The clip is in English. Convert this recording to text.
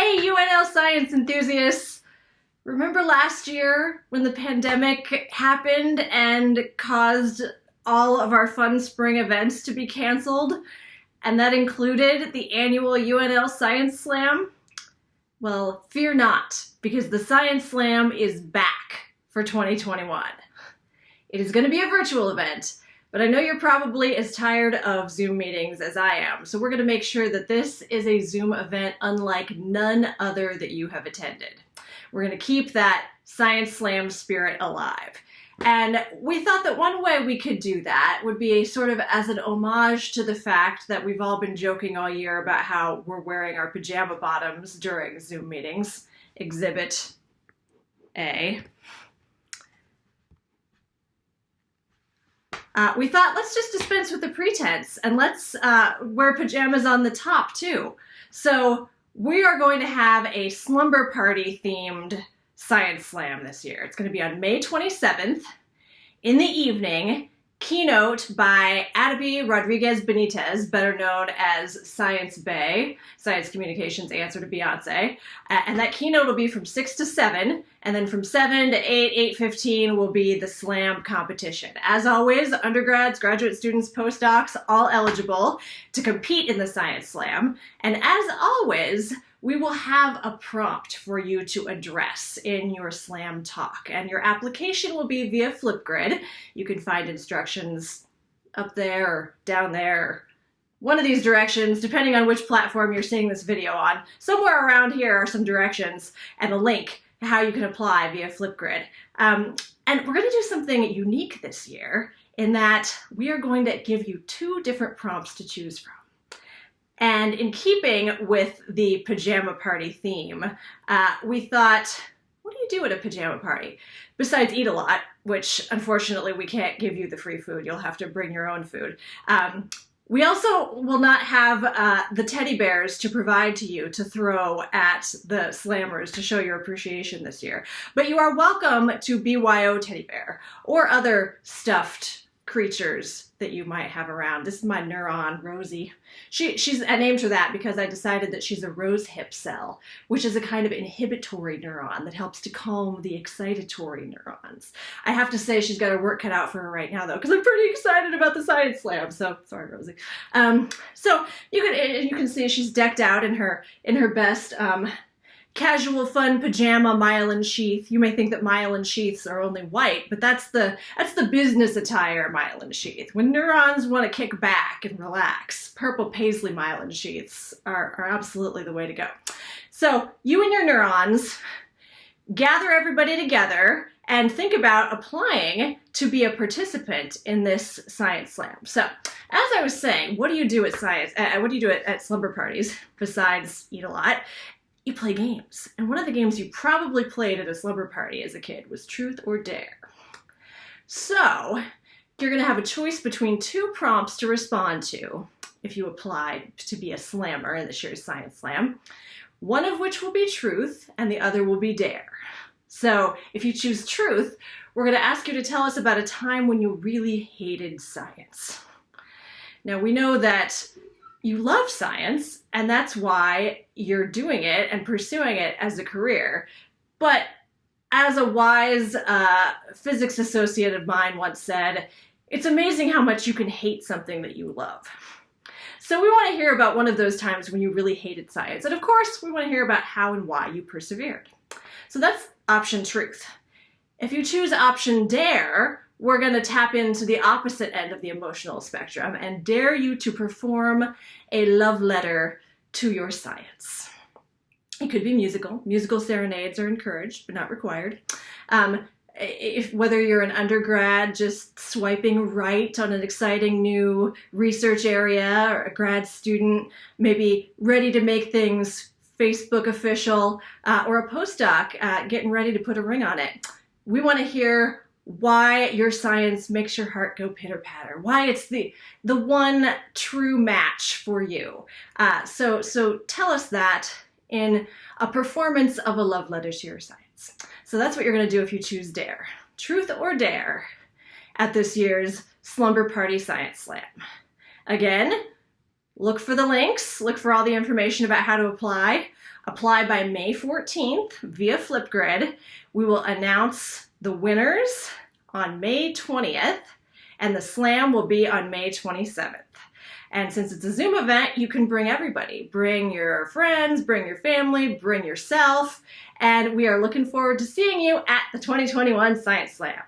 Hey, UNL science enthusiasts! Remember last year when the pandemic happened and caused all of our fun spring events to be canceled? And that included the annual UNL Science Slam? Well, fear not, because the Science Slam is back for 2021. It is going to be a virtual event, but I know you're probably as tired of Zoom meetings as I am, so we're going to make sure that this is a Zoom event unlike none other that you have attended. We're going to keep that Science Slam spirit alive. And we thought that one way we could do that would be sort of as an homage to the fact that we've all been joking all year about how we're wearing our pajama bottoms during Zoom meetings. Exhibit A. We thought, let's just dispense with the pretense and let's wear pajamas on the top too. So we are going to have a slumber party themed Science Slam this year. It's going to be on May 27th in the evening. Keynote by Adaby Rodriguez Benitez, better known as Science Bae, Science Communications' answer to Beyonce. And that keynote will be from 6 to 7, and then from 7 to 8, 8:15 will be the slam competition. As always, undergrads, graduate students, postdocs, all eligible to compete in the Science Slam. And as always, we will have a prompt for you to address in your slam talk, and your application will be via Flipgrid. You can find instructions up there or down there, one of these directions, depending on which platform you're seeing this video on. Somewhere around here are some directions and a link to how you can apply via Flipgrid. And we're going to do something unique this year in that we are going to give you 2 different prompts to choose from. And in keeping with the pajama party theme, we thought, what do you do at a pajama party? Besides eat a lot, which unfortunately we can't give you the free food. You'll have to bring your own food. We also will not have the teddy bears to provide to you to throw at the slammers to show your appreciation this year. But you are welcome to BYO teddy bear or other stuffed creatures that you might have around. This is my neuron, Rosie. I named her that because I decided that she's a rose hip cell, which is a kind of inhibitory neuron that helps to calm the excitatory neurons. I have to say she's got her work cut out for her right now though, because I'm pretty excited about the Science Slam. So sorry, Rosie. So you can see she's decked out in her best casual, fun pajama myelin sheath. You may think that myelin sheaths are only white, but that's the business attire myelin sheath. When neurons want to kick back and relax, purple paisley myelin sheaths are absolutely the way to go. So you and your neurons gather everybody together and think about applying to be a participant in this Science Slam. So, as I was saying, what do you do at slumber parties besides eat a lot? You play games. And one of the games you probably played at a slumber party as a kid was Truth or Dare. So, you're going to have a choice between 2 prompts to respond to if you apply to be a slammer in this year's Science Slam. One of which will be truth and the other will be dare. So, if you choose truth, we're going to ask you to tell us about a time when you really hated science. Now, we know that you love science, and that's why you're doing it and pursuing it as a career. But as a wise physics associate of mine once said, it's amazing how much you can hate something that you love. So we want to hear about one of those times when you really hated science. And of course, we want to hear about how and why you persevered. So that's option truth. If you choose option dare, we're going to tap into the opposite end of the emotional spectrum and dare you to perform a love letter to your science. It could be musical. Musical serenades are encouraged, but not required. Whether you're an undergrad just swiping right on an exciting new research area, or a grad student maybe ready to make things Facebook official, or a postdoc getting ready to put a ring on it. We want to hear why your science makes your heart go pitter-patter, why it's the one true match for you. So tell us that in a performance of a love letter to your science. So that's what you're going to do if you choose dare. Truth or dare at this year's Slumber Party Science Slam. Again, Look for the links, look for all the information about how to apply. Apply by May 14th via Flipgrid. We will announce the winners on May 20th, and the slam will be on May 27th. And since it's a Zoom event, you can bring everybody. Bring your friends, bring your family, bring yourself, and we are looking forward to seeing you at the 2021 Science Slam.